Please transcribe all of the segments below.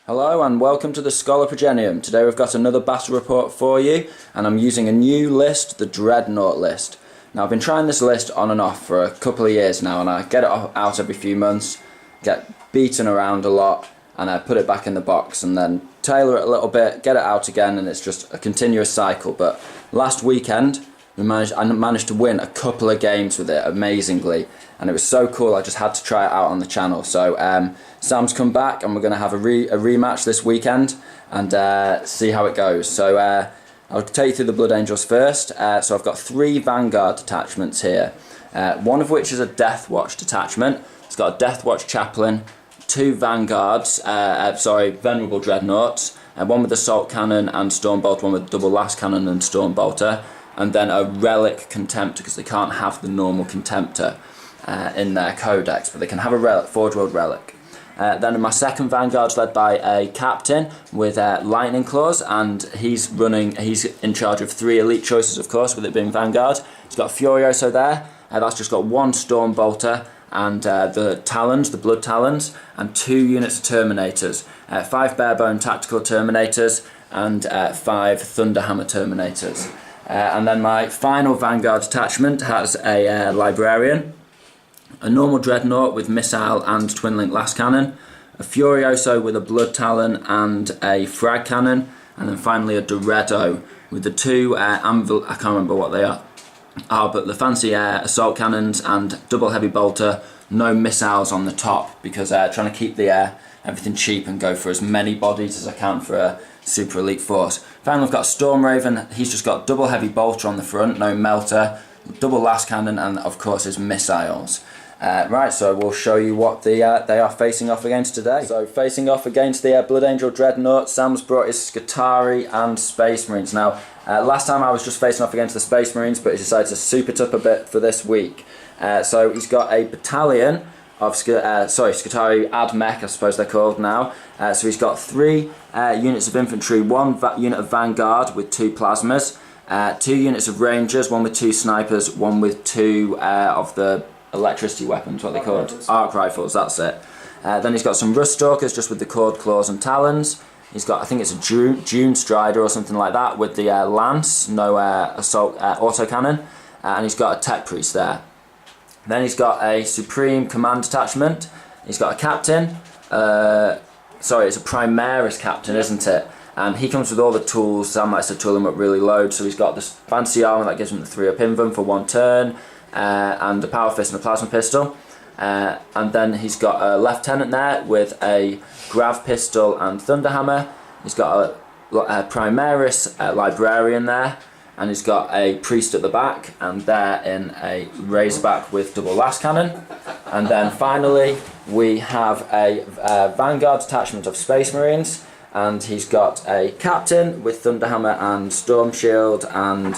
Hello and welcome to the Schola Progenium. Today we've got another battle report for you, and I'm using a new list, the Dreadnought list. Now I've been trying this list on and off for a couple of years now, and I get it out every few months, get beaten around a lot, and I put it back in the box and then tailor it a little bit, get it out again, and it's just a continuous cycle. But last weekend I managed to win a couple of games with it amazingly, and it was so cool I just had to try it out on the channel. So Sam's come back and we're going to have a rematch this weekend and see how it goes. So I'll take you through the Blood Angels first. So I've got 3 Vanguard detachments here, one of which is a Death Watch detachment. It's got a Death Watch Chaplain, 2 Vanguards, Venerable Dreadnoughts, one with Assault Cannon and Stormbolter, one with Double Last Cannon and Stormbolter, and then a Relic Contemptor, because they can't have the normal Contemptor in their codex, but they can have a relic, Forge World Relic. Then my second Vanguard's led by a Captain with Lightning Claws, and he's in charge of 3 elite choices, of course, with it being Vanguard. He's got a Furioso there, that's just got 1 Stormbolter, and the Talons, the Blood Talons, and 2 units of Terminators, 5 Barebone Tactical Terminators, and 5 Thunderhammer Terminators. And then my final Vanguard detachment has a Librarian, a normal Dreadnought with Missile and Twin Link Last Cannon, a Furioso with a Blood Talon and a Frag Cannon, and then finally a Doredo with the 2 Anvil, I can't remember what they are, but the fancy Assault Cannons and Double Heavy Bolter, no missiles on the top, because trying to keep the everything cheap and go for as many bodies as I can for a super elite force. Finally I've got Storm Raven. He's just got Double Heavy Bolter on the front, no melter, Double Last Cannon, and of course his missiles. Right, so we'll show you what they are facing off against today. So facing off against the Blood Angel Dreadnought, Sam's brought his Skitarii and Space Marines. Now, last time I was just facing off against the Space Marines, but he decided to soup it up a bit for this week. So he's got a battalion of Skitarii AdMech, I suppose they're called now. So he's got 3 units of infantry, 1 unit of Vanguard with 2 plasmas, 2 units of Rangers, 1 with 2 snipers, 1 with 2 of the electricity weapons, what they called? Arc rifles, that's it. Then he's got some Rust Stalkers just with the Cord Claws and Talons. He's got, I think it's a June Strider or something like that with the Lance, no assault autocannon, and he's got a Tech Priest there. Then he's got a Supreme Command detachment. He's got a Captain, it's a Primaris Captain, isn't it? And he comes with all the tools. Sam likes to tool him up really low, so he's got this fancy armour that gives him the 3 up invuln for 1 turn, and a Power Fist and a Plasma Pistol. And then he's got a Lieutenant there with a Grav Pistol and Thunderhammer. He's got a Primaris Librarian there, and he's got a Priest at the back, and they're in a Razorback with Double Last Cannon. And then finally we have a Vanguard detachment of Space Marines, and he's got a Captain with Thunderhammer and Storm Shield and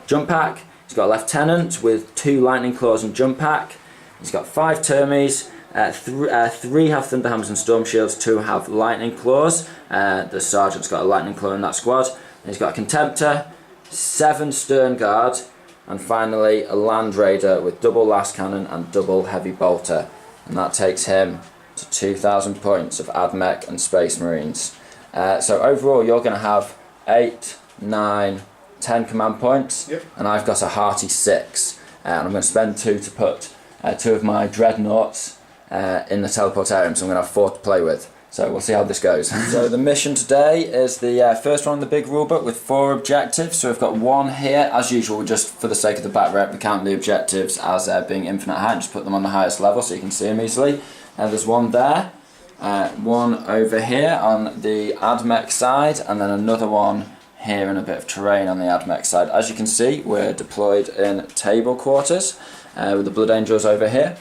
Jump Pack. He's got a Lieutenant with 2 Lightning Claws and Jump Pack. He's got 5 Termies, 3 have Thunderhammers and Storm Shields, 2 have Lightning Claws. The Sergeant's got a Lightning Claw in that squad. And he's got a Contemptor, 7 Stern Guard, and finally a Land Raider with Double Last Cannon and Double Heavy Bolter. And that takes him to 2,000 points of AdMech and Space Marines. So overall you're going to have 8, 9, 10 command points, yep. And I've got a hearty 6, and I'm going to spend 2 to put 2 of my Dreadnoughts in the Teleportarium, so I'm going to have 4 to play with. So we'll see how this goes. So the mission today is the first one in the big rulebook with 4 objectives. So we've got 1 here, as usual, just for the sake of the back rep, we count the objectives as being infinite height and just put them on the highest level so you can see them easily. There's 1 there, 1 over here on the AdMech side, and then another 1 here in a bit of terrain on the AdMech side. As you can see, we're deployed in table quarters with the Blood Angels over here.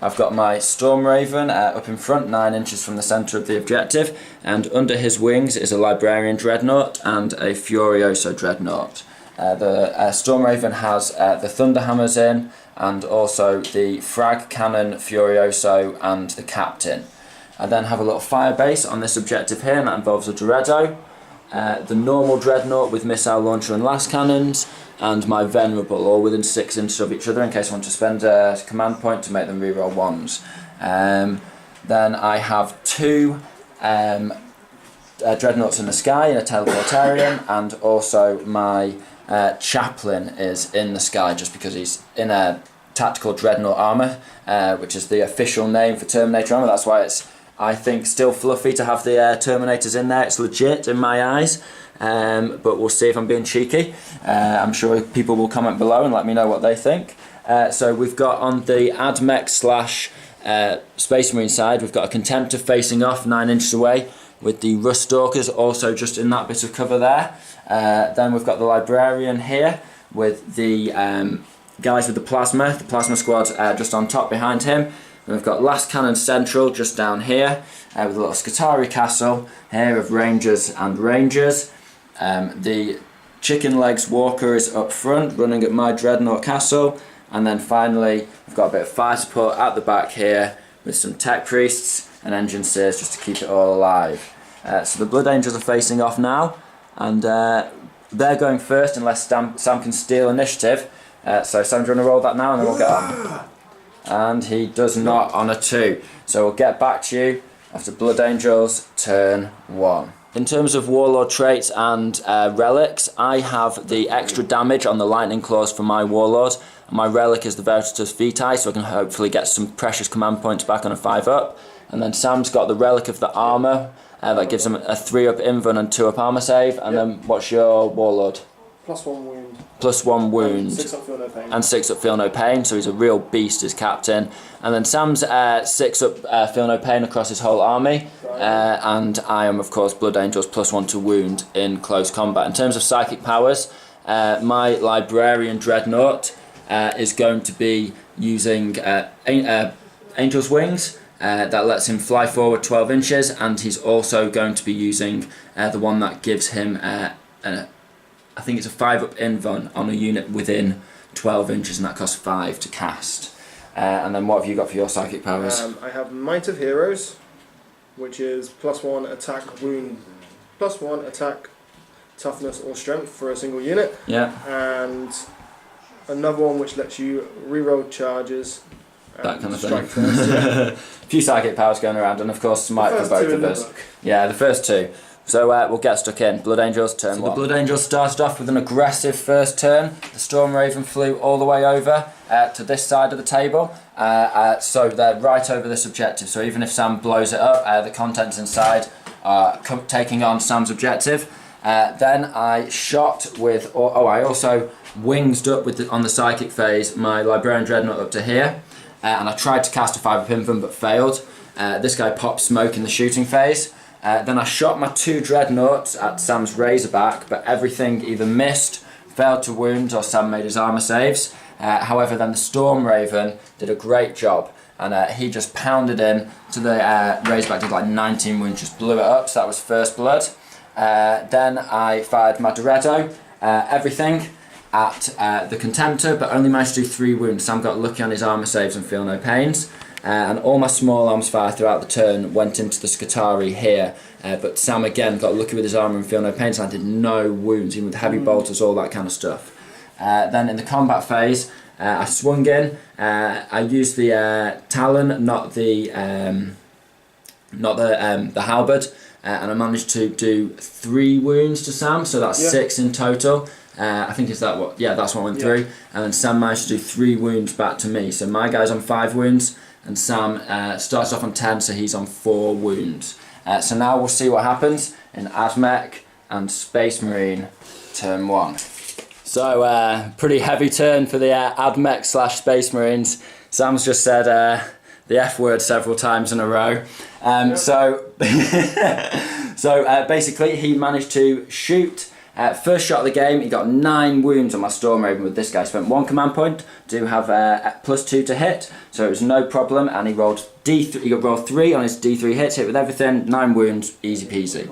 I've got my Storm Raven up in front, 9 inches from the centre of the objective, and under his wings is a Librarian Dreadnought and a Furioso Dreadnought. The Storm Raven has the Thunderhammers in, and also the Frag Cannon, Furioso, and the Captain. I then have a little fire base on this objective here, and that involves a Doredo, the normal Dreadnought with Missile Launcher and Last Cannons, and my Venerable, all within 6 inches of each other in case I want to spend a command point to make them reroll 1s. Then I have 2 dreadnoughts in the sky in a teleportarium, and also my chaplain is in the sky just because he's in a tactical dreadnought armour, which is the official name for Terminator armour. That's why it's, I think, still fluffy to have the Terminators in there. It's legit in my eyes, but we'll see if I'm being cheeky. I'm sure people will comment below and let me know what they think. So we've got on the AdMech slash Space Marine side, we've got a Contemptor facing off 9 inches away, with the Rust Stalkers also just in that bit of cover there. Then we've got the Librarian here with the guys with the Plasma Squad just on top behind him. And we've got Last Cannon Central just down here with a little Skitarii castle here of Rangers and Rangers. The Chicken Legs Walker is up front running at my Dreadnought Castle. And then finally we've got a bit of fire support at the back here with some Tech Priests and Engine Seers just to keep it all alive. So the Blood Angels are facing off now, and they're going first unless Sam can steal initiative. So Sam, do you want to roll that now and then we'll get on? And he does not on a 2. So we'll get back to you after Blood Angels turn 1. In terms of Warlord traits and relics, I have the extra damage on the Lightning Claws for my Warlord. My relic is the Veritas Vitae, so I can hopefully get some precious command points back on a 5-up. And then Sam's got the relic of the armour, that gives him a 3-up invuln and 2-up armour save. And then what's your Warlord? +1 wound. +1 wound. 6-up feel no pain. And 6-up feel no pain, so he's a real beast as captain. And then Sam's 6-up feel no pain across his whole army. And I am, of course, Blood Angels +1 to wound in close combat. In terms of psychic powers, my Librarian Dreadnought is going to be using Angel's Wings. That lets him fly forward 12 inches, and he's also going to be using the one that gives him, I think it's a 5-up invuln on a unit within 12 inches, and that costs 5 to cast. And then what have you got for your psychic powers? I have Might of Heroes, which is +1 attack, wound, +1 attack, toughness or strength for a single unit. Yeah. And another one which lets you reroll charges. That kind of thing. A few psychic powers going around, and of course Smite for both of us. Yeah, the first 2. So we'll get stuck in. Blood Angels turn 1. The Blood Angels started off with an aggressive first turn. The Storm Raven flew all the way over to this side of the table. So they're right over this objective. So even if Sam blows it up, the contents inside are taking on Sam's objective. Then I shot with... I also winged up with on the psychic phase my Librarian Dreadnought up to here. And I tried to cast a 5-up invuln but failed. This guy popped smoke in the shooting phase. Then I shot my 2 Dreadnoughts at Sam's Razorback, but everything either missed, failed to wound, or Sam made his armour saves. However, then the Storm Raven did a great job, and he just pounded in to the Razorback, did like 19 wounds, just blew it up, so that was first blood. Then I fired my Doretto, everything, at the Contemptor, but only managed to do 3 wounds. Sam got lucky on his armour saves and feel no pains. And all my small arms fire throughout the turn went into the Skitarii here, but Sam again got lucky with his armour and feel no pains, and I did no wounds, even with heavy bolters, all that kind of stuff. Then in the combat phase, I swung in. I used the Talon, not the halberd, and I managed to do 3 wounds to Sam, so that's 6 in total. I think is that what? Yeah, that's what went through. And then Sam managed to do 3 wounds back to me. So my guy's on 5 wounds, and Sam starts off on 10, so he's on 4 wounds. So now we'll see what happens in AdMech and Space Marine turn 1. So pretty heavy turn for the AdMech slash Space Marines. Sam's just said the F word several times in a row. So basically he managed to shoot. First shot of the game, he got 9 wounds on my Storm Raven with this guy. Spent 1 command point to have +2 to hit, so it was no problem. And he rolled D3. He got rolled 3 on his D3 hits, hit with everything, 9 wounds, easy peasy.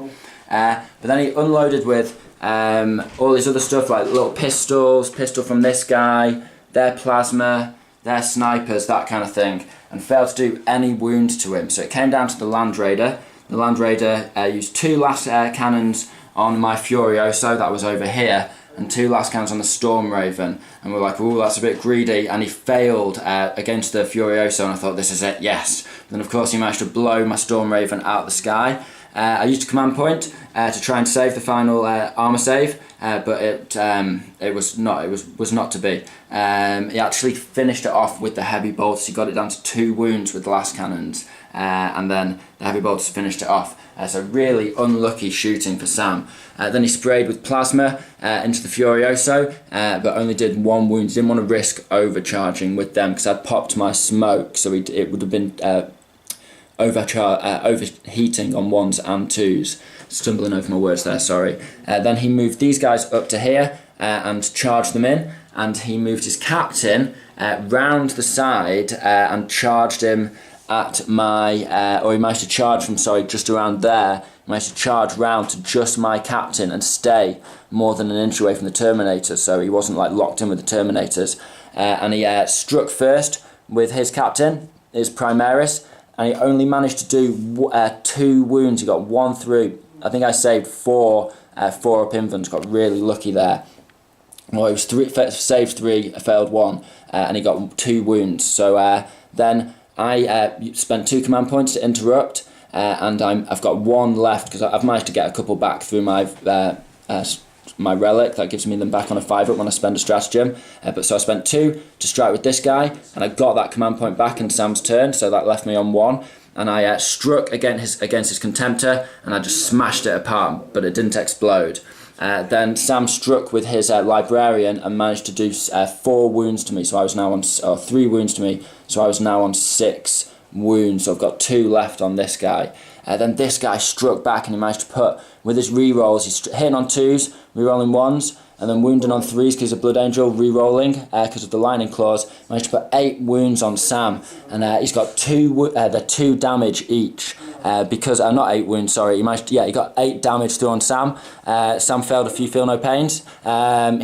But then he unloaded with all this other stuff like little pistols, pistol from this guy, their plasma, their snipers, that kind of thing, and failed to do any wounds to him. So it came down to the Land Raider. The Land Raider used 2 last cannons on my Furioso, that was over here, and 2 last cannons on the Storm Raven, and we're like, oh, that's a bit greedy, and he failed against the Furioso, and I thought, this is it, yes. Then of course he managed to blow my Storm Raven out of the sky, I used a command point to try and save the final armour save, but it was not to be. He actually finished it off with the heavy bolts. He got it down to 2 wounds with the last cannons, and then the heavy bolts finished it off. So really unlucky shooting for Sam. Then he sprayed with plasma into the Furioso, but only did 1 wound. He didn't want to risk overcharging with them because I'd popped my smoke, so it would have been overheating on 1s and 2s. Stumbling over my words there, sorry. Then he moved these guys up to here and charged them in, and he moved his captain round the side and charged him at my, or he managed to charge from, just around there. He managed to charge round to just my captain and stay more than an inch away from the Terminators, so he wasn't like locked in with the Terminators. And he struck first with his captain, his Primaris, and he only managed to do 2 wounds. He got 1 through. I think I saved 4 up invans, got really lucky there. Well, it was saved 3, failed 1, and he got 2 wounds. So then I spent 2 command points to interrupt, and I've got 1 left because I've managed to get a couple back through my my relic. That gives me them back on a 5-up when I spend a stratagem. But so I spent 2 to strike with this guy, and I got that command point back in Sam's turn, so that left me on 1. And I struck against his Contemptor, and I just smashed it apart, but it didn't explode. Then Sam struck with his Librarian and managed to do 4 wounds to me, so I was now on 3 wounds to me, so I was now on 6 wounds. So I've got 2 left on this guy. Then this guy struck back, and he managed to put, with his rerolls, he's hitting on 2s, rerolling 1s, and then wounding on 3s because he's a Blood Angel, rerolling because of the Lightning Claws. Managed to put 8 wounds on Sam, and he's got 2 damage each. Because not 8 wounds, sorry. He got 8 damage through on Sam. Sam failed a few Feel No Pains.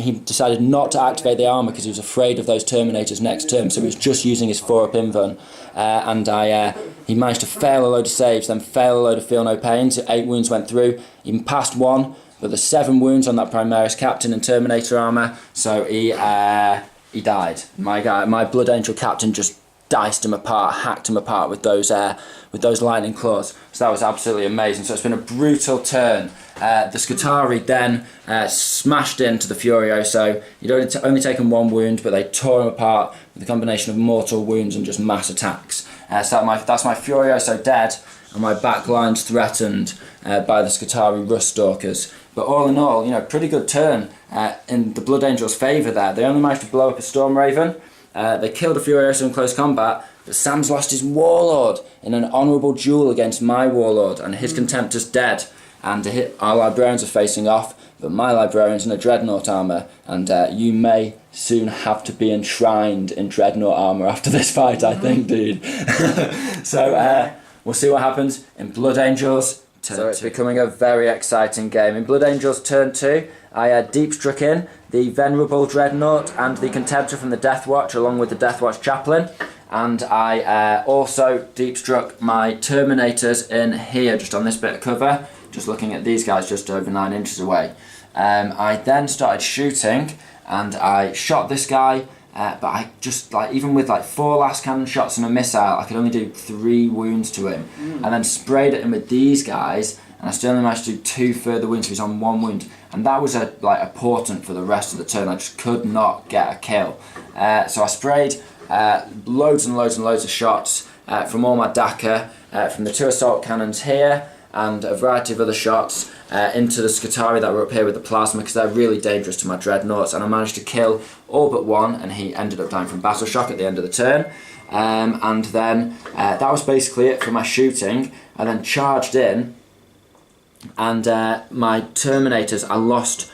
He decided not to activate the armor because he was afraid of those Terminators next turn, so he was just using his 4-up invan. He managed to fail a load of saves, then fail a load of Feel No Pains. 8 wounds went through. He passed 1, but there's 7 wounds on that Primaris captain and Terminator armor, so he died. My Blood Angel captain just diced him apart, hacked him apart with those lightning claws. So that was absolutely amazing. So it's been a brutal turn. The Skitarii then smashed into the Furioso. He'd only taken 1 wound, but they tore him apart with a combination of mortal wounds and just mass attacks. So that's my Furioso dead, and my backline's threatened by the Skitarii Rust Stalkers. But all in all, pretty good turn in the Blood Angels' favour there. They only managed to blow up a Storm Raven. They killed a Furioso in close combat, but Sam's lost his Warlord in an honourable duel against my Warlord, and his Contemptor's dead. And our Librarians are facing off, but my Librarian's in a Dreadnought armour, and you may soon have to be enshrined in Dreadnought armour after this fight, I think, dude. So we'll see what happens in Blood Angels turn 2. So it's becoming a very exciting game. In Blood Angels turn 2, I deep struck in the Venerable Dreadnought and the Contemptor from the Death Watch, along with the Death Watch Chaplain, and I also deep struck my Terminators in here, just on this bit of cover, just looking at these guys just over 9 inches away. I then started shooting, and I shot this guy, but I just, even with 4 last cannon shots and a missile, I could only do 3 wounds to him, and then sprayed at him with these guys, and I still only managed to do 2 further wounds, so he's on 1 wound. And that was a portent for the rest of the turn. I just could not get a kill. So I sprayed loads and loads and loads of shots from all my Daka, from the 2 assault cannons here, and a variety of other shots into the Skitarii that were up here with the plasma, because they're really dangerous to my Dreadnoughts. And I managed to kill all but 1, and he ended up dying from battle shock at the end of the turn. And then that was basically it for my shooting. I then charged in, and my Terminators, I lost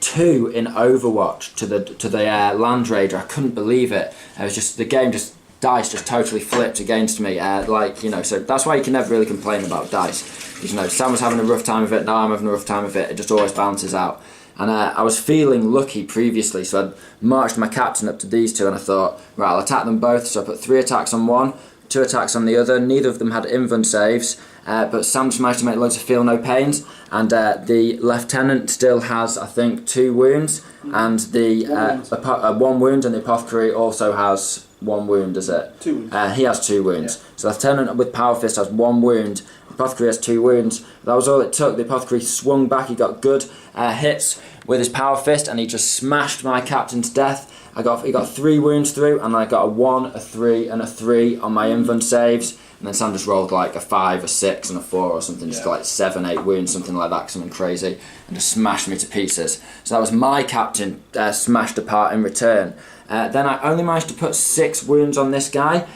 2 in Overwatch to the Land Raider. I couldn't believe it. It was just, the game dice just totally flipped against me. So that's why you can never really complain about dice. Sam was having a rough time of it, now I'm having a rough time of it. It just always balances out. And I was feeling lucky previously, so I'd marched my captain up to these 2, and I thought, right, I'll attack them both. So I put 3 attacks on one, 2 attacks on the other. Neither of them had invan saves, but Sam just managed to make loads of Feel No Pains, and the Lieutenant still has, I think, 2 wounds, and the 1 wound, and the Apothecary also has 1 wound, is it? 2 wounds. He has 2 wounds. Yeah. So Lieutenant with Power Fist has 1 wound. Apothecary has 2 wounds. That was all it took. The Apothecary swung back. He got good hits with his Power Fist, and he just smashed my captain to death. He got 3 wounds through, and I got a 1, a 3, and a 3 on my invuln saves. And then Sam just rolled like a 5, a 6, and a 4 or something. Just got like 7, 8 wounds, something like that, something crazy, and just smashed me to pieces. So that was my captain smashed apart in return. Then I only managed to put 6 wounds on this guy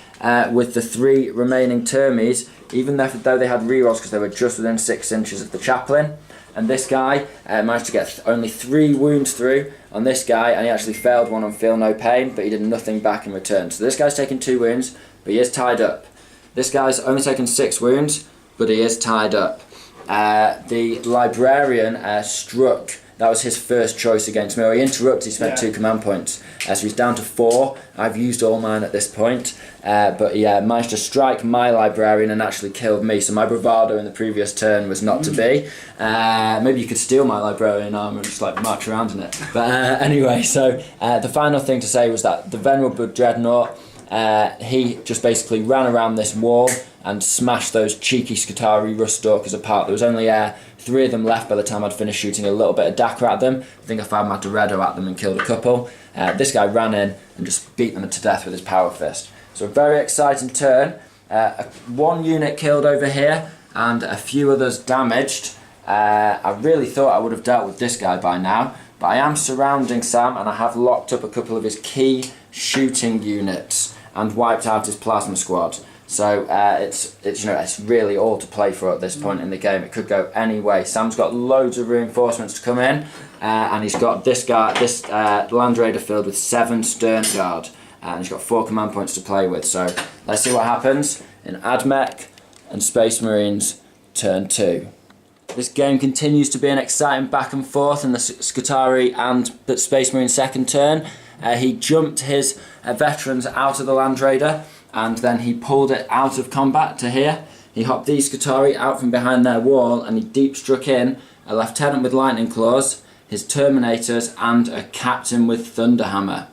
with the 3 remaining termies, even though they had rerolls because they were just within 6 inches of the chaplain. And this guy managed to get only 3 wounds through on this guy, and he actually failed one on Feel No Pain, but he did nothing back in return. So this guy's taken 2 wounds, but he is tied up. This guy's only taken 6 wounds, but he is tied up. The Librarian struck. That was his first choice against me. He interrupted, he spent 2 command points. So he's down to 4. I've used all mine at this point. But he managed to strike my Librarian and actually killed me. So my bravado in the previous turn was not to be. Maybe you could steal my Librarian armor and just like march around in it. But anyway, so the final thing to say was that the Venerable Dreadnought, he just basically ran around this wall and smashed those cheeky Skitarii Ruststalkers apart. There was only 3 of them left by the time I'd finished shooting a little bit of Daka at them. I think I fired my Dorado at them and killed a couple. This guy ran in and just beat them to death with his Power Fist. So a very exciting turn. 1 unit killed over here and a few others damaged. I really thought I would have dealt with this guy by now, but I am surrounding Sam and I have locked up a couple of his key shooting units and wiped out his plasma squad. So it's really all to play for at this point in the game. It could go any way. Sam's got loads of reinforcements to come in, and he's got this Land Raider filled with 7 Stern Guard, and he's got 4 command points to play with. So let's see what happens in AdMech and Space Marines turn 2. This game continues to be an exciting back and forth in the Skitarii and the Space Marine second turn. He jumped his veterans out of the Land Raider, and then he pulled it out of combat to here. He hopped these Skitarii out from behind their wall, and he deep struck in a lieutenant with lightning claws, his Terminators, and a captain with Thunderhammer.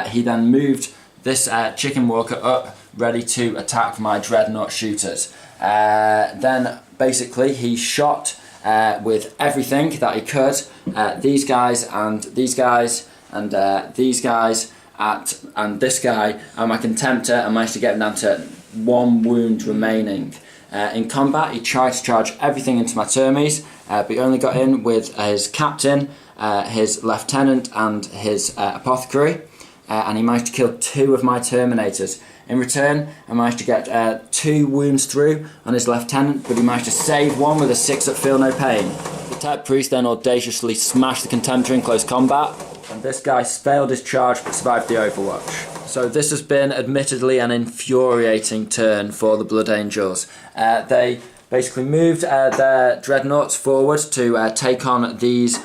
He then moved this chicken walker up, ready to attack my dreadnought shooters. Then basically he shot with everything that he could. These guys and these guys and these guys and this guy and my Contemptor, and managed to get him down to 1 wound remaining. In combat he tried to charge everything into my termies, but he only got in with his captain, his lieutenant and his apothecary, and he managed to kill 2 of my Terminators. In return, I managed to get 2 wounds through on his lieutenant, but he managed to save 1 with a 6 at Feel No Pain. The Tech Priest then audaciously smashed the Contemptor in close combat, and this guy failed his charge but survived the Overwatch. So this has been admittedly an infuriating turn for the Blood Angels. They basically moved their dreadnoughts forward to take on these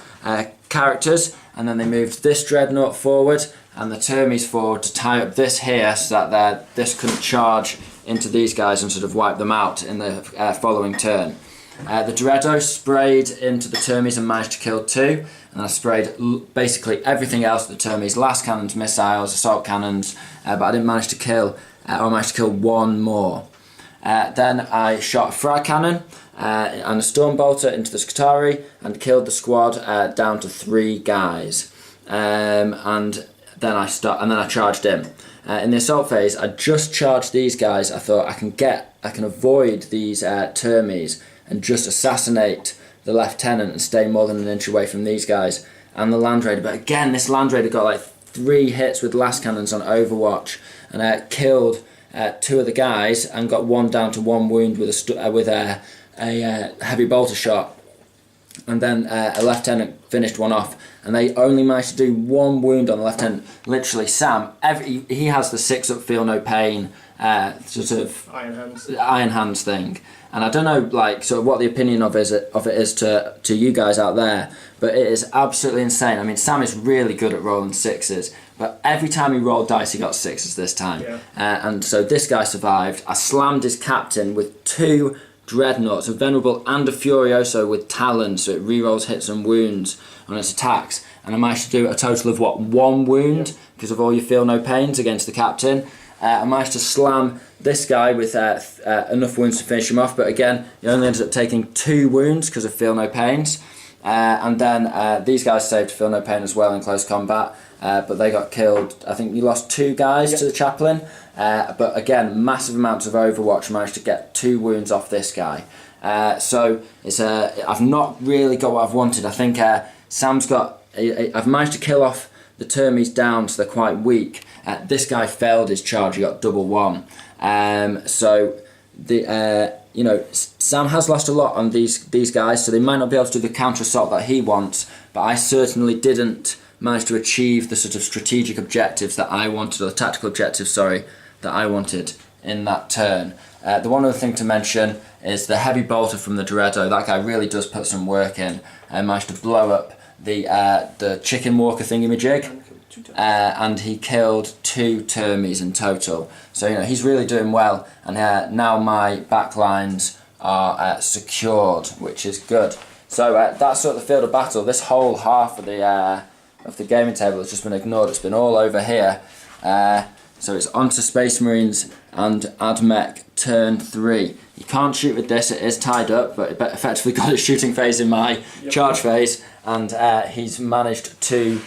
characters, and then they moved this dreadnought forward and the termies forward to tie up this here so that this couldn't charge into these guys and sort of wipe them out in the following turn. The Dorado sprayed into the termies and managed to kill 2, and I sprayed basically everything else at the termies: last cannons, missiles, assault cannons, but I didn't manage to kill, I managed to kill 1 more. Then I shot a frag cannon and a storm bolter into the Skitarii and killed the squad down to 3 guys. And then I charged him. In the assault phase, I just charged these guys. I thought I can avoid these termies and just assassinate the lieutenant and stay more than an inch away from these guys and the Land Raider. But again, this Land Raider got like 3 hits with last cannons on Overwatch, and killed 2 of the guys and got 1 down to 1 wound with a heavy bolter shot. And then a lieutenant finished 1 off, and they only managed to do 1 wound on the lieutenant. Literally, Sam, he has the 6 up Feel No Pain sort of Iron Hands thing, and I don't know sort of what the opinion of it is to you guys out there, but it is absolutely insane. I mean, Sam is really good at rolling 6s, but every time he rolled dice he got 6s this time. Yeah. And so this guy survived. I slammed his captain with 2 dreadnoughts, a Venerable and a Furioso with talons, so it rerolls hits and wounds on its attacks, and I managed to do a total of 1 wound because of all your feel no pains against the captain. I managed to slam this guy with enough wounds to finish him off, but again, he only ended up taking 2 wounds because of feel no pains. And then these guys saved feel no pain as well in close combat, but they got killed. I think you lost 2 guys to the chaplain, but again, massive amounts of Overwatch. Managed to get 2 wounds off this guy. So it's I've not really got what I've wanted. I think Sam's got. I've managed to kill off the Termies down, so they're quite weak. This guy failed his charge. He got double 1. So the Sam has lost a lot on these guys, so they might not be able to do the counter assault that he wants. But I certainly didn't manage to achieve the sort of strategic objectives that I wanted, or the tactical objectives, sorry, that I wanted in that turn. The one other thing to mention is the heavy bolter from the Dreado. That guy really does put some work in, and managed to blow up the chicken walker thingamajig. And he killed 2 Termies in total. So he's really doing well, and now my backlines are secured, which is good. So that's sort of the field of battle. This whole half of the gaming table has just been ignored. It's been all over here. So it's on to Space Marines and AdMech turn 3. You can't shoot with this, it is tied up, but it effectively got its shooting phase in my charge phase, and he's managed to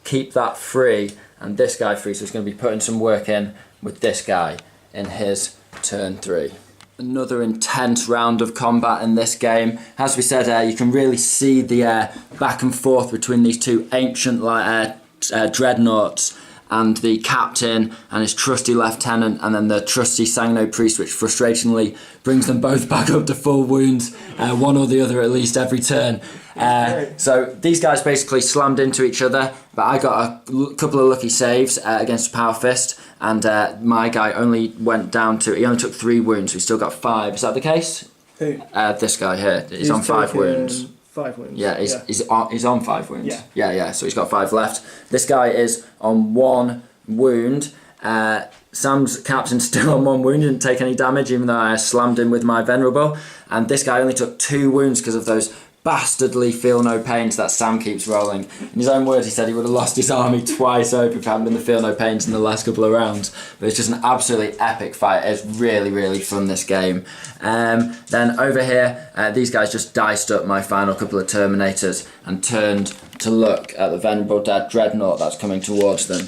keep that free and this guy free, so he's going to be putting some work in with this guy in his turn 3. Another intense round of combat in this game. As we said, you can really see the back and forth between these 2 ancient dreadnoughts and the captain and his trusty lieutenant, and then the trusty Sangno priest, which frustratingly brings them both back up to full wounds, one or the other at least every turn. So these guys basically slammed into each other, but I got a couple of lucky saves against Power Fist, and my guy only went down to, he only took 3 wounds, so he still got 5. Is that the case? Who? This guy here. He's on 5 wounds. 5 wounds. Yeah, he's on 5 wounds. Yeah. So he's got 5 left. This guy is on 1 wound. Sam's captain's still on 1 wound. Didn't take any damage, even though I slammed him with my venerable. And this guy only took 2 wounds because of those bastardly feel no pains that Sam keeps rolling. In his own words, he said he would have lost his army twice over if it hadn't been the feel no pains in the last couple of rounds. But it's just an absolutely epic fight. It's really, really fun, this game. Then over here, these guys just diced up my final couple of Terminators and turned to look at the Venerable Dreadnought that's coming towards them.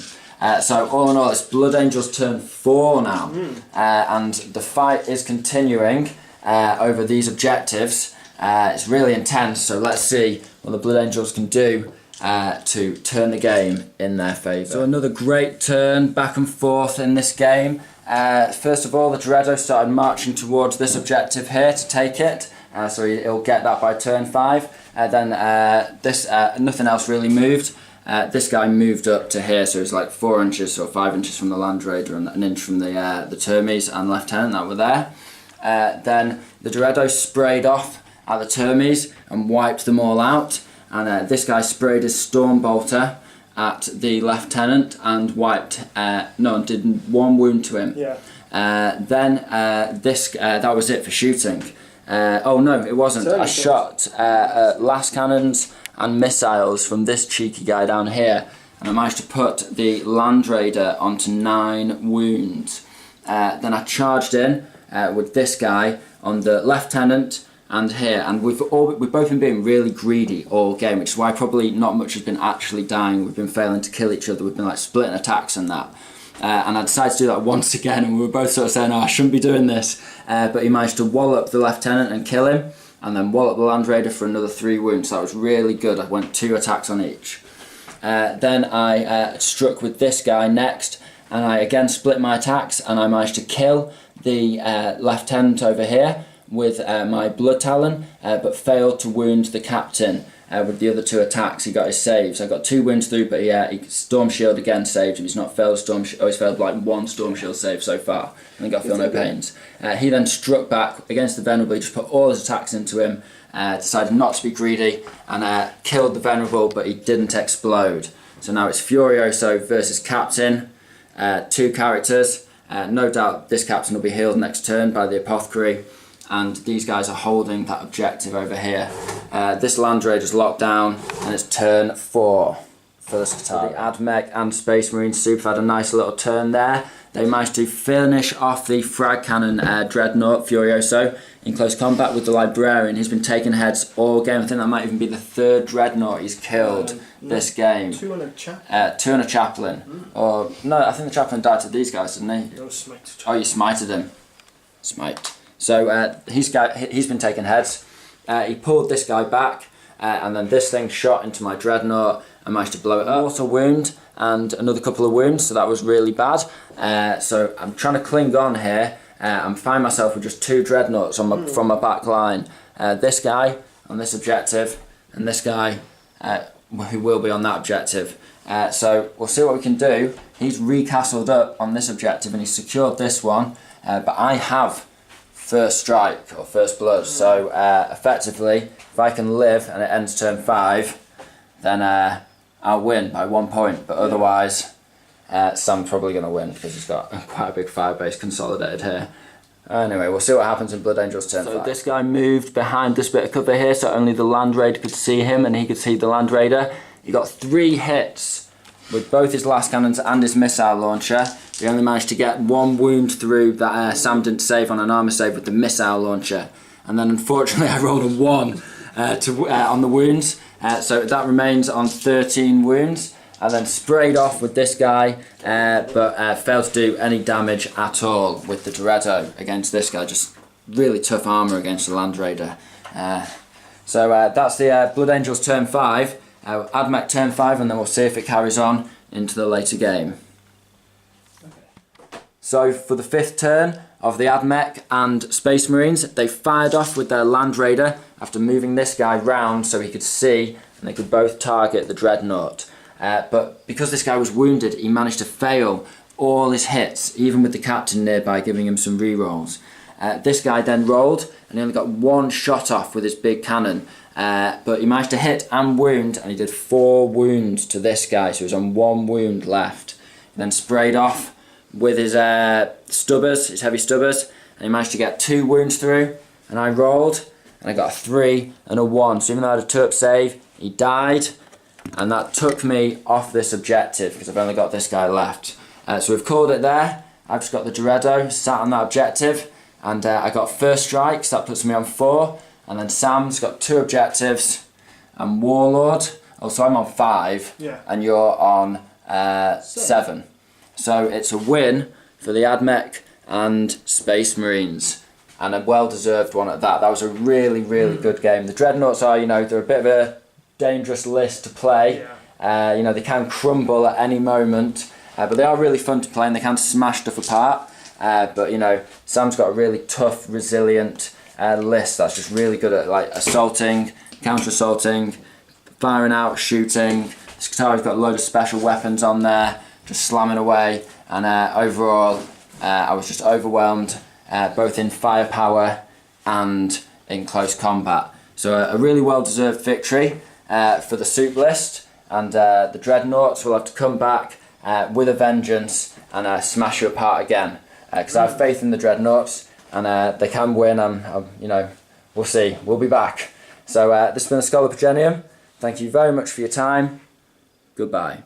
So all in all, it's Blood Angels turn 4 now. And the fight is continuing over these objectives. It's really intense, so let's see what the Blood Angels can do to turn the game in their favour. So another great turn back and forth in this game. First of all, the Dreado started marching towards this objective here to take it, so he'll get that by turn 5. Then nothing else really moved. This guy moved up to here, so it's like 4 inches or 5 inches from the Land Raider and an inch from the Termies and Lieutenant that were there. Then the Dreado sprayed off at the Termies and wiped them all out, and this guy sprayed his Storm Bolter at the Lieutenant and did 1 wound to him. Then that was it for shooting. Oh no, it wasn't. I shot last cannons and missiles from this cheeky guy down here, and I managed to put the Land Raider onto 9 wounds. Then I charged in with this guy on the Lieutenant and here, and we've both been being really greedy all game, which is why probably not much has been actually dying. We've been failing to kill each other. We've been like splitting attacks and that. And I decided to do that once again, and we were both sort of saying, oh, I shouldn't be doing this. But he managed to wallop the Lieutenant and kill him, and then wallop the Land Raider for another 3 wounds. So that was really good. I went 2 attacks on each. Then I struck with this guy next, and I again split my attacks, and I managed to kill the Lieutenant over here with my Blood Talon, but failed to wound the Captain with the other 2 attacks. He got his saves. I got 2 wounds through, but he Storm Shield again saved him. He's not failed he's failed like 1 Storm Shield save so far, and he got Feel No Pains. He then struck back against the Venerable. He just put all his attacks into him, decided not to be greedy, and killed the Venerable, but he didn't explode. So now it's Furioso versus Captain, 2 characters. No doubt this Captain will be healed next turn by the Apothecary, and these guys are holding that objective over here. This Land Raider's locked down, and it's turn 4 for the Skitarii. The AdMech and Space Marine Super had a nice little turn there. They managed to finish off the frag cannon dreadnought Furioso in close combat with the Librarian. He's been taking heads all game. I think that might even be the third dreadnought he's killed this game. 2 and a chaplain. 2 and a chaplain. Or no, I think the chaplain died to these guys, didn't he? No, smite. Oh, you smited him. Smite. So he's been taking heads. He pulled this guy back, and then this thing shot into my dreadnought and managed to blow it up. Mortal wound and another couple of wounds, so that was really bad. So I'm trying to cling on here. I'm finding myself with just 2 dreadnoughts on from my back line. This guy on this objective, and this guy who will be on that objective. So we'll see what we can do. He's recastled up on this objective and he's secured this one, but I have first strike or first blood. So effectively, if I can live and it ends turn 5, then I'll win by 1 point. But otherwise, Sam's probably going to win because he's got quite a big fire base consolidated here. Anyway, we'll see what happens in Blood Angel's turn 5. So this guy moved behind this bit of cover here, so only the Land Raider could see him, and he could see the Land Raider. He got 3 hits with both his last cannons and his missile launcher. He only managed to get 1 wound through that Sam didn't save on an armor save with the missile launcher. And then unfortunately I rolled a 1 on the wounds, so that remains on 13 wounds. And then sprayed off with this guy, but failed to do any damage at all with the Dorado against this guy. Just really tough armour against the Land Raider. So that's the Blood Angels turn 5. AdMech turn 5, and then we'll see if it carries on into the later game. Okay. So for the 5th turn of the AdMech and Space Marines, they fired off with their Land Raider after moving this guy round so he could see and they could both target the Dreadnought. But because this guy was wounded, he managed to fail all his hits, even with the captain nearby giving him some rerolls. This guy then rolled, and he only got 1 shot off with his big cannon. But he managed to hit and wound, and he did 4 wounds to this guy, so he was on 1 wound left. He then sprayed off with his stubbers, his heavy stubbers, and he managed to get 2 wounds through. And I rolled, and I got a 3 and a 1. So even though I had a 2-up save, he died. And that took me off this objective because I've only got this guy left. So we've called it there. I've just got the Dorado sat on that objective, and I got first strikes. That puts me on 4. And then Sam's got 2 objectives, and Warlord. Oh, so I'm on 5, and you're on 7. So it's a win for the AdMech and Space Marines, and a well-deserved one at that. That was a really, really good game. The Dreadnoughts are, they're a bit of a dangerous list to play. They can crumble at any moment, but they are really fun to play and they can smash stuff apart. But Sam's got a really tough, resilient list that's just really good at assaulting, counter-assaulting, firing out, shooting. Skitarii's got a load of special weapons on there, just slamming away, and overall I was just overwhelmed, both in firepower and in close combat. So a really well-deserved victory for the soup list, and the Dreadnoughts will have to come back with a vengeance and smash you apart again, because I have faith in the Dreadnoughts, and they can win. We'll see. We'll be back. So this has been the Schola Progenium. Thank you very much for your time. Goodbye.